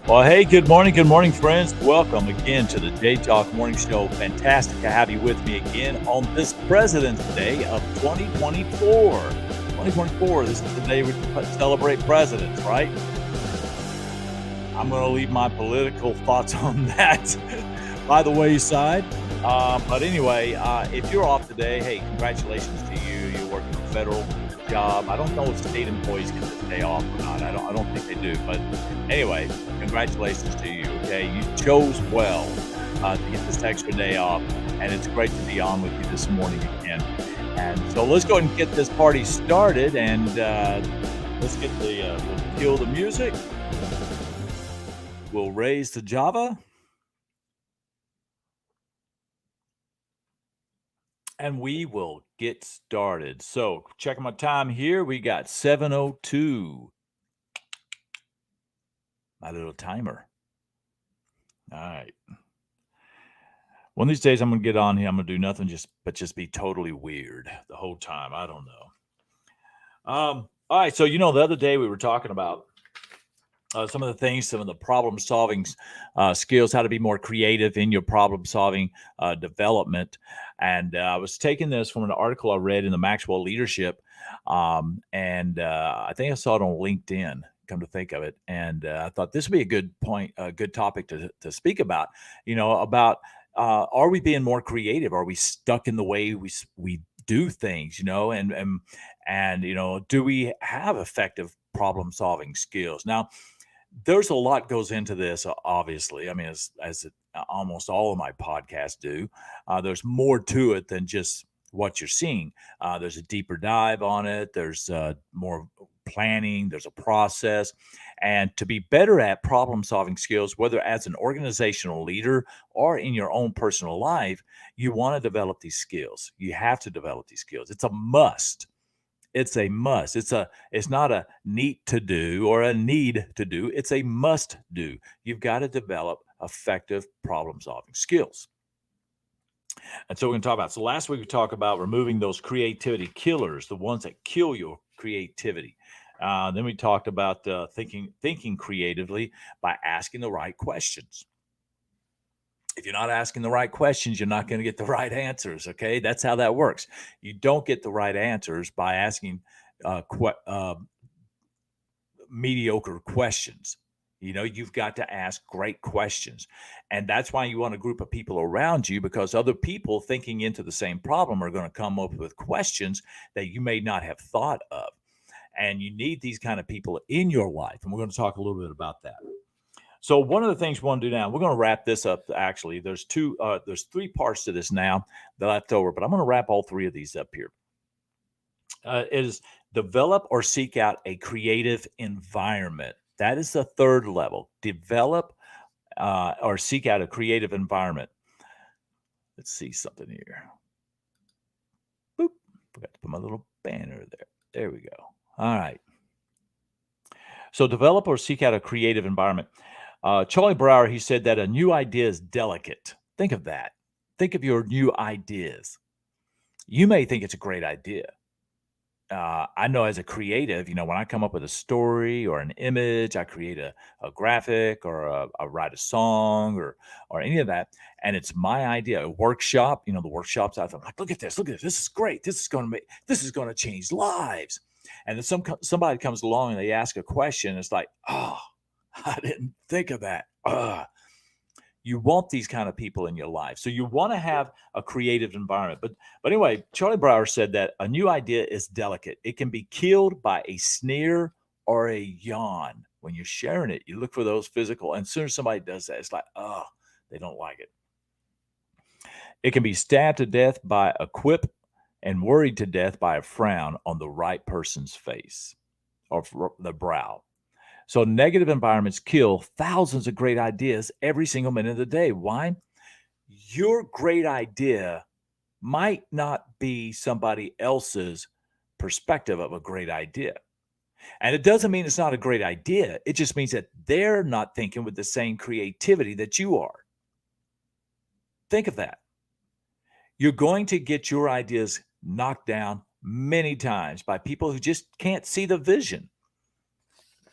Well, hey, good morning, friends. Welcome again to the J Talk Morning Show. Fantastic to have you with me again on this President's Day of 2024. 2024, this is the day we celebrate presidents, right? I'm going to leave my political thoughts on that by the wayside. But anyway, if you're off today, hey, congratulations to you. You're working a federal job. I don't know if state employees get this day off or not. I don't think they do. But anyway, congratulations to you. Okay, you chose well to get this extra day off, and it's great to be on with you this morning again. And so let's go ahead and get this party started, and let's get we'll kill the music. We'll raise the Java. And we will get started. So, checking my time here, we got 7:02. My little timer. All right. One of these days, I'm gonna get on here. I'm gonna do nothing but just be totally weird the whole time. I don't know. All right. So the other day we were talking about some of the things, some of the problem solving skills, how to be more creative in your problem solving development. And I was taking this from an article I read in the Maxwell Leadership. And I think I saw it on LinkedIn, come to think of it. And I thought this would be a good point, a good topic to speak about, about are we being more creative? Are we stuck in the way we do things, and do we have effective problem solving skills? Now, there's a lot goes into this, obviously. I mean, almost all of my podcasts do. There's more to it than just what you're seeing. There's a deeper dive on it. There's more planning. There's a process. And to be better at problem solving skills, whether as an organizational leader or in your own personal life, you want to develop these skills. You have to develop these skills. It's a must. It's a must. It's not a need to do or a need to do. It's a must do. You've got to develop effective problem solving skills. And so we're going to talk about. So last week we talked about removing those creativity killers, the ones that kill your creativity. Then we talked about thinking creatively by asking the right questions. If you're not asking the right questions, you're not going to get the right answers. Okay, that's how that works. You don't get the right answers by asking mediocre questions. You've got to ask great questions. And that's why you want a group of people around you, because other people thinking into the same problem are going to come up with questions that you may not have thought of. And you need these kind of people in your life. And we're going to talk a little bit about that. So one of the things we want to do now, we're going to wrap this up. Actually, there's three parts to this now, the left over, but I'm going to wrap all three of these up here. Is develop or seek out a creative environment. That is the third level. Develop or seek out a creative environment. Let's see something here. Boop. Forgot to put my little banner there. There we go. All right. So develop or seek out a creative environment. Charlie Brower, he said that a new idea is delicate. Think of that. Think of your new ideas. You may think it's a great idea. I know as a creative, when I come up with a story or an image, I create a graphic or I write a song or any of that, and it's my idea. A workshop, the workshops I'm like, look at this, this is great. This is going to change lives. And then somebody comes along and they ask a question. It's like, oh, I didn't think of that. You want these kind of people in your life. So you want to have a creative environment. But anyway, Charlie Brower said that a new idea is delicate. It can be killed by a sneer or a yawn. When you're sharing it, you look for those physical. And as soon as somebody does that, it's like, oh, they don't like it. It can be stabbed to death by a quip and worried to death by a frown on the right person's face or the brow. So negative environments kill thousands of great ideas every single minute of the day. Why? Your great idea might not be somebody else's perspective of a great idea. And it doesn't mean it's not a great idea. It just means that they're not thinking with the same creativity that you are. Think of that. You're going to get your ideas knocked down many times by people who just can't see the vision.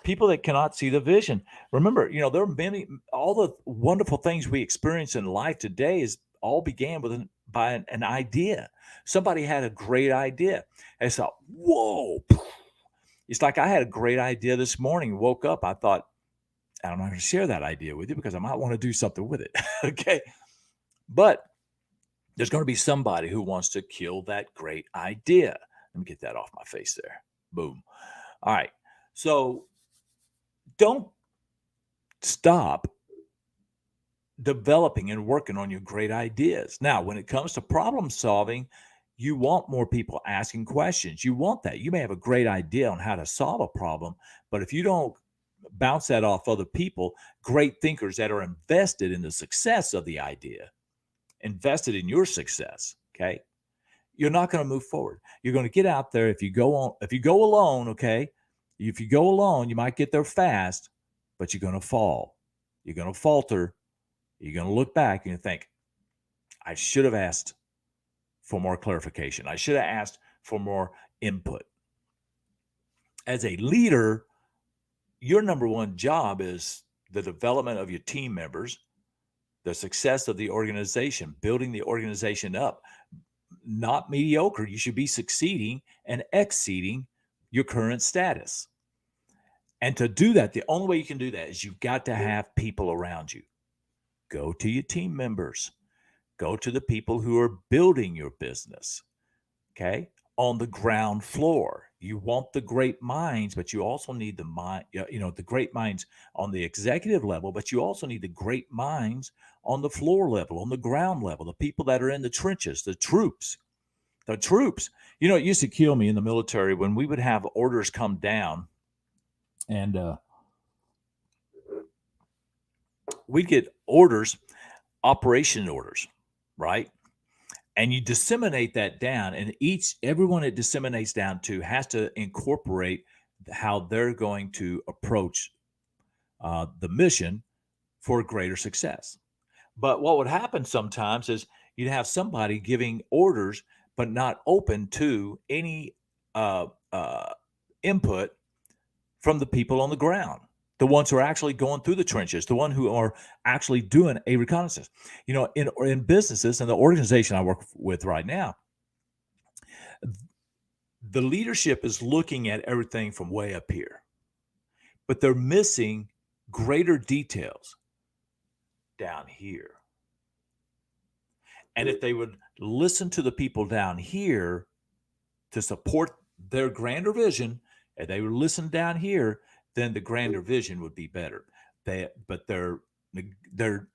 People that cannot see the vision. Remember, there are many, all the wonderful things we experience in life today is all began with by an idea. Somebody had a great idea. I thought, whoa. It's like I had a great idea this morning. Woke up, I thought, I'm not going to share that idea with you because I might want to do something with it. Okay. But there's going to be somebody who wants to kill that great idea. Let me get that off my face there. Boom. All right. So don't stop developing and working on your great ideas. Now, when it comes to problem solving, you want more people asking questions. You want that. You may have a great idea on how to solve a problem, but if you don't bounce that off other people, great thinkers that are invested in the success of the idea, invested in your success, okay, you're not going to move forward. You're going to get out there. If you go alone, okay, if you go alone, you might get there fast, but you're going to fall. You're going to falter. You're going to look back and think, I should have asked for more clarification. I should have asked for more input. As a leader, your number one job is the development of your team members, the success of the organization, building the organization up. Not mediocre. You should be succeeding and exceeding your current status. And to do that, the only way you can do that is you've got to have people around you. Go to your team members. Go to the people who are building your business, okay, on the ground floor. You want the great minds, but you also need the great minds on the executive level, but you also need the great minds on the floor level, on the ground level, the people that are in the trenches, the troops. The troops. It used to kill me in the military when we would have orders come down and we'd get orders, operation orders, right? And you disseminate that down, and everyone it disseminates down to has to incorporate how they're going to approach the mission for greater success. But what would happen sometimes is you'd have somebody giving orders, but not open to any input from the people on the ground, the ones who are actually going through the trenches, the one who are actually doing a reconnaissance. In businesses and the organization I work with right now, the leadership is looking at everything from way up here, but they're missing greater details down here. And if they would listen to the people down here to support their grander vision, and they would listen down here, then the grander vision would be better. But they're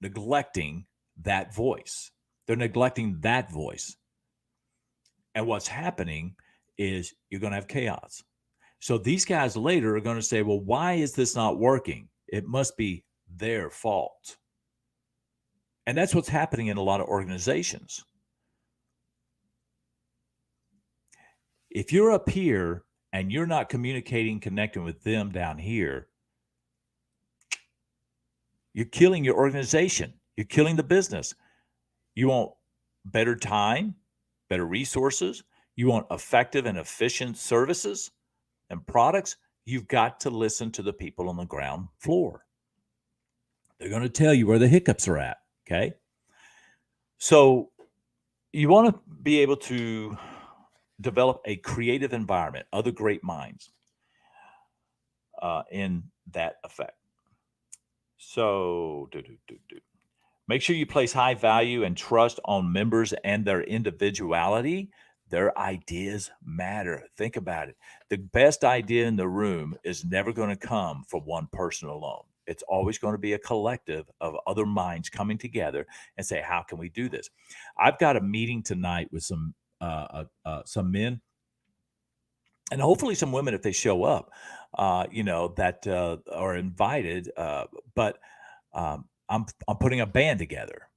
neglecting that voice. They're neglecting that voice. And what's happening is you're going to have chaos. So these guys later are going to say, well, why is this not working? It must be their fault. And that's what's happening in a lot of organizations. If you're up here and you're not communicating, connecting with them down here, you're killing your organization. You're killing the business. You want better time, better resources. You want effective and efficient services and products. You've got to listen to the people on the ground floor. They're going to tell you where the hiccups are at. Okay. So you want to be able to develop a creative environment, other great minds in that effect. So make sure you place high value and trust on members and their individuality. Their ideas matter. Think about it. The best idea in the room is never going to come from one person alone. It's always going to be a collective of other minds coming together and say, how can we do this? I've got a meeting tonight with some men and hopefully some women if they show up, that are invited. But I'm putting a band together.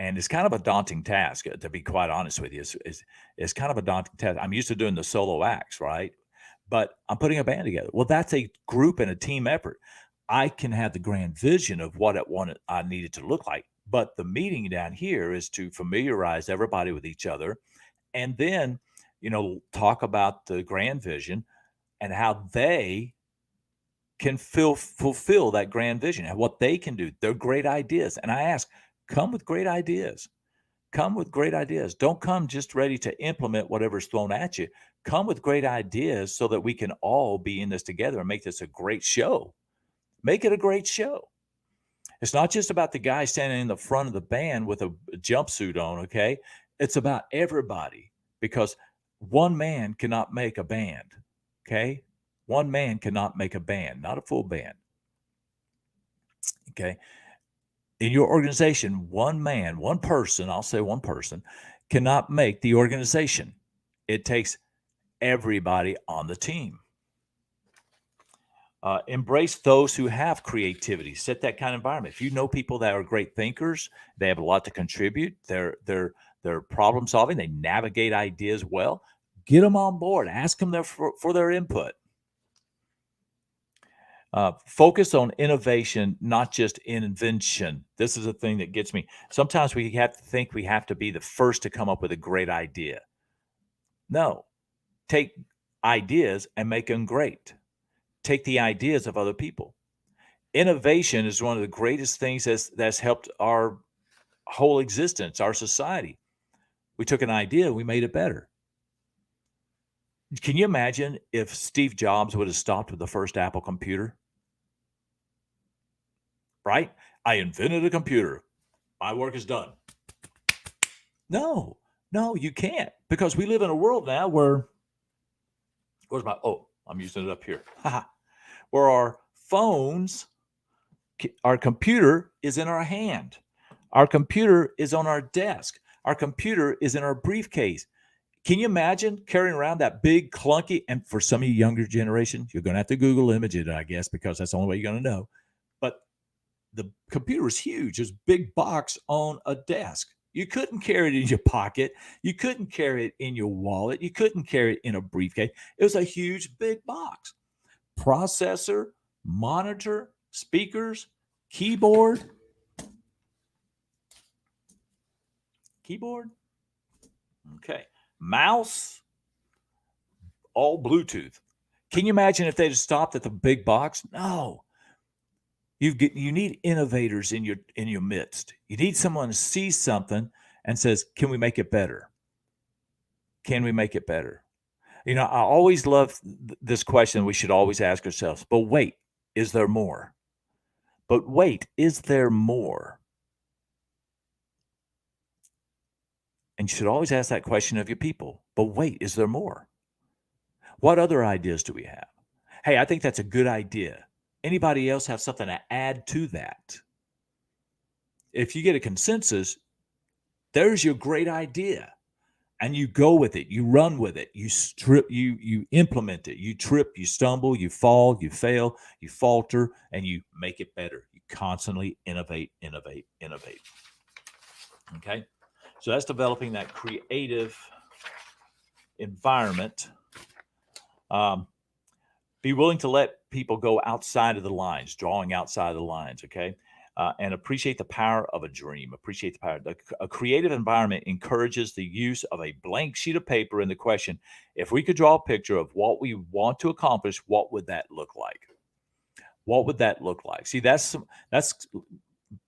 And it's kind of a daunting task, to be quite honest with you. It's kind of a daunting task. I'm used to doing the solo acts, right? But I'm putting a band together. Well, that's a group and a team effort. I can have the grand vision of what I needed to look like. But the meeting down here is to familiarize everybody with each other and then, talk about the grand vision and how they can fulfill that grand vision and what they can do. They're great ideas. And I ask, come with great ideas. Come with great ideas. Don't come just ready to implement whatever's thrown at you. Come with great ideas so that we can all be in this together and make this a great show. Make it a great show. It's not just about the guy standing in the front of the band with a jumpsuit on, okay? It's about everybody because one man cannot make a band, okay? One man cannot make a band, not a full band, okay? In your organization, one man, one person, I'll say one person, cannot make the organization. It takes everybody on the team. Embrace those who have creativity. Set that kind of environment. If you know people that are great thinkers, they have a lot to contribute. They're problem solving. They navigate ideas well. Get them on board. Ask them for their input. Focus on innovation, not just invention. This is a thing that gets me. Sometimes we have to think we have to be the first to come up with a great idea. No, take ideas and make them great. Take the ideas of other people. Innovation is one of the greatest things that's helped our whole existence, our society. We took an idea, we made it better. Can you imagine if Steve Jobs would have stopped with the first Apple computer? Right? I invented a computer. My work is done. No, you can't, because we live in a world now where I'm using it up here. Where our phones, our computer is in our hand. Our computer is on our desk. Our computer is in our briefcase. Can you imagine carrying around that big clunky? And for some of you younger generation, you're going to have to Google image it, I guess, because that's the only way you're going to know. But the computer is huge. It's a big box on a desk. You couldn't carry it in your pocket. You couldn't carry it in your wallet. You couldn't carry it in a briefcase. It was a huge, big box. Processor, monitor, speakers, keyboard. Okay. Mouse, all Bluetooth. Can you imagine if they'd stopped at the big box? No. You need innovators in your midst. You need someone who sees something and says, "Can we make it better? Can we make it better?" I always love this question we should always ask ourselves. But wait, is there more? But wait, is there more? And you should always ask that question of your people. But wait, is there more? What other ideas do we have? Hey, I think that's a good idea. Anybody else have something to add to that? If you get a consensus, there's your great idea. And you go with it, you run with it, you implement it, you trip, you stumble, you fall, you fail, you falter, and you make it better. You constantly innovate. Okay? So that's developing that creative environment. Be willing to let people go outside of the lines, drawing outside of the lines, okay? And appreciate the power of a dream. Appreciate the power. A creative environment encourages the use of a blank sheet of paper and the question, if we could draw a picture of what we want to accomplish, what would that look like? What would that look like? See, that's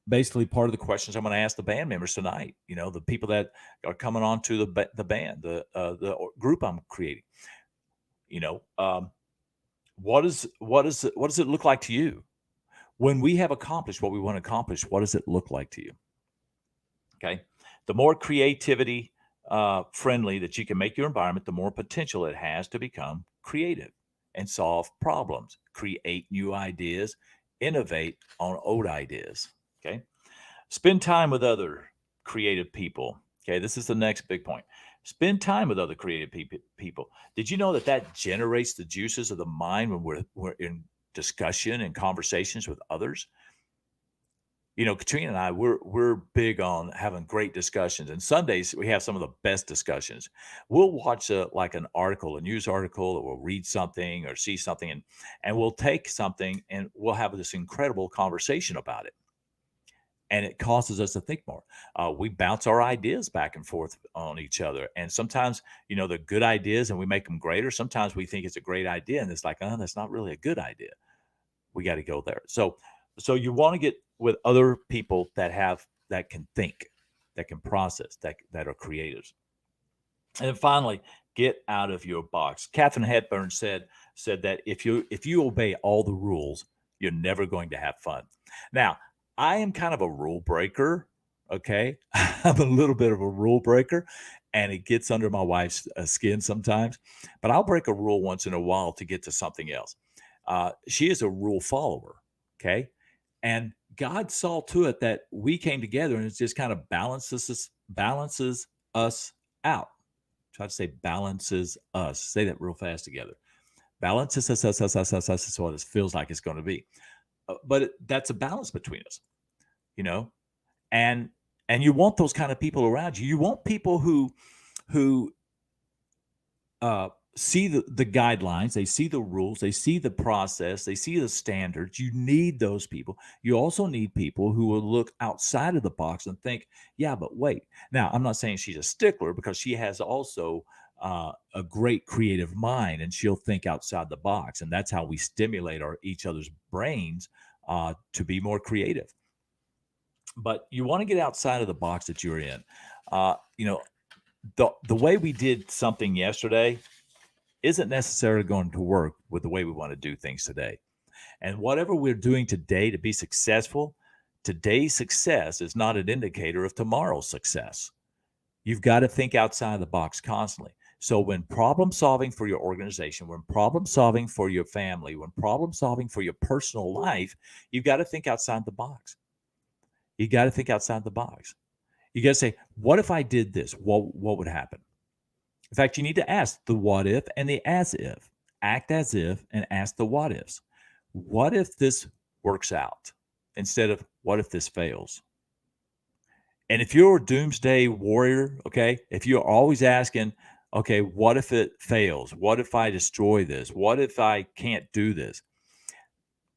basically part of the questions I'm going to ask the band members tonight. The people that are coming on to the band, the group I'm creating. What does it look like to you? When we have accomplished what we want to accomplish, what does it look like to you? Okay. The more creativity friendly that you can make your environment, the more potential it has to become creative and solve problems, create new ideas, innovate on old ideas. Okay. Spend time with other creative people. Okay. This is the next big point. Spend time with other creative people. Did you know that generates the juices of the mind when we're in discussion and conversations with others? Katrina and I, we're big on having great discussions. And Sundays we have some of the best discussions. We'll watch like an article, a news article, or we'll read something or see something, and we'll take something and we'll have this incredible conversation about it. And it causes us to think more. We bounce our ideas back and forth on each other. And sometimes, they're good ideas and we make them greater. Sometimes we think it's a great idea and it's like, that's not really a good idea. We got to go there. So you want to get with other people that can think, that can process, that are creators. And then finally, get out of your box. Katharine Hepburn said that if you obey all the rules, you're never going to have fun. Now, I am kind of a rule breaker. Okay, I'm a little bit of a rule breaker, and it gets under my wife's skin sometimes. But I'll break a rule once in a while to get to something else. She is a rule follower. Okay, and God saw to it that we came together, and it just kind of balances us out. Try to say balances us. Say that real fast together. Balances us. Is what it feels like it's going to be. But that's a balance between us, you know. And you want those kind of people around you. You want people who see the guidelines, they see the rules, they see the process, they see the standards. You need those people. You also need people who will look outside of the box and think, yeah, but wait. Now, I'm not saying she's a stickler, because she has also a great creative mind, and she'll think outside the box. And that's how we stimulate each other's brains to be more creative. But you want to get outside of the box that you're in. You know, the way we did something yesterday isn't necessarily going to work with the way we want to do things today. And whatever we're doing today to be successful, today's success is not an indicator of tomorrow's success. You've got to think outside the box constantly. So when problem solving for your organization, when problem solving for your family, when problem solving for your personal life, you've got to think outside the box. You got to think outside the box. You got to say, what if I did this? What would happen? In fact, you need to ask the what if and the as if. Act as if and ask the what ifs. What if this works out instead of what if this fails? And if you're a doomsday warrior, okay, if you're always asking, okay, what if it fails? What if I destroy this? What if I can't do this?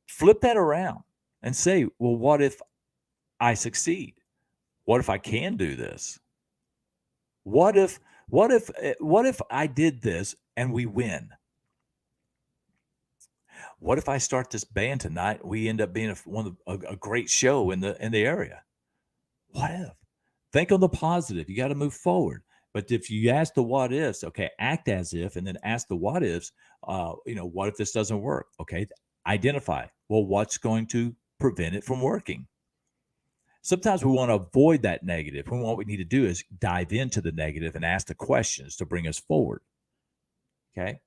Flip that around and say, well, what if I succeed? What if I can do this? What if I did this and we win? What if I start this band tonight? We end up being a great show in the area. What if? Think on the positive. You got to move forward. But if you ask the what ifs, okay, act as if, and then ask the what ifs. What if this doesn't work? Okay, identify. Well, what's going to prevent it from working? Sometimes we want to avoid that negative. When what we need to do is dive into the negative and ask the questions to bring us forward. Okay.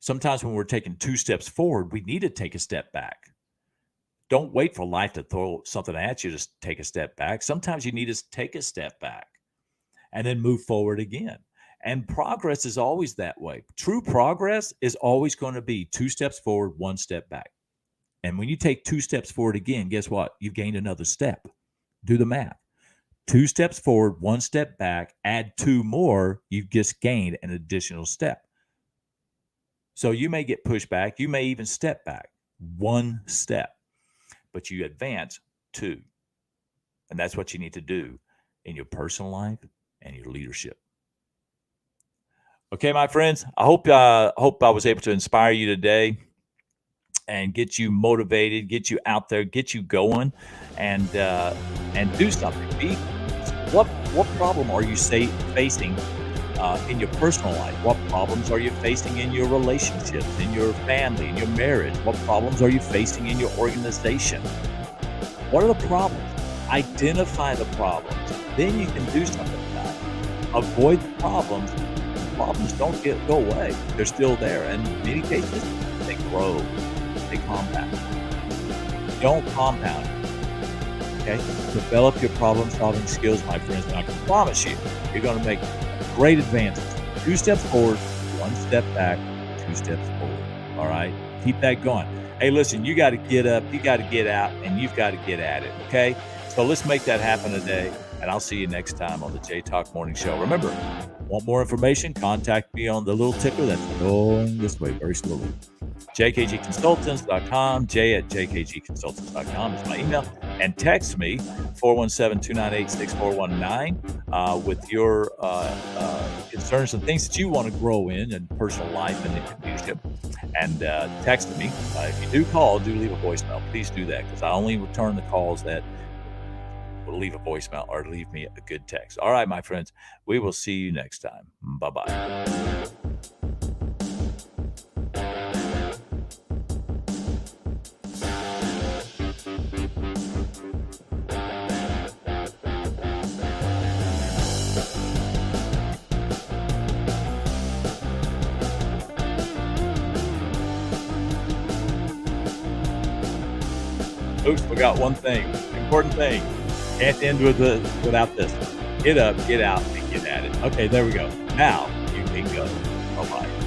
Sometimes when we're taking 2 steps forward, we need to take a step back. Don't wait for life to throw something at you to take a step back. Sometimes you need to take a step back and then move forward again. And progress is always that way. True progress is always going to be 2 steps forward, 1 step back. And when you take 2 steps forward again, guess what? You've gained another step. Do the math. 2 steps forward, 1 step back, add 2 more, you've just gained an additional step. So you may get pushed back. You may even step back 1 step, but you advance 2. And that's what you need to do in your personal life and your leadership. Okay, my friends, I hope I was able to inspire you today and get you motivated, get you out there, get you going, and do something. What problem are you facing in your personal life? What problems are you facing in your relationships, in your family, in your marriage? What problems are you facing in your organization? What are the problems? Identify the problems. Then you can do something about it. Avoid the problems. Problems don't go away. They're still there. And in many cases, they grow. They compound. Don't compound it. Okay? Develop your problem-solving skills, my friends, and I can promise you, you're going to make great advances. 2 steps forward, 1 step back, 2 steps forward. All right? Keep that going. Hey, listen, you got to get up, you got to get out, and you've got to get at it. Okay? So let's make that happen today, and I'll see you next time on the J Talk Morning Show. Remember, want more information? Contact me on the little ticker that's going this way very slowly. jkgconsultants.com, j@jkgconsultants.com is my email, and text me 417-298-6419 with your concerns and things that you want to grow in personal life and in leadership. and text me. If you do call, do leave a voicemail. Please do that because I only return the calls that will leave a voicemail or leave me a good text. All right, my friends, we will see you next time. Bye bye. Oops, forgot one thing. Important thing. Can't end without this. Get up, get out, and get at it. Okay, there we go. Now you can go. Bye bye.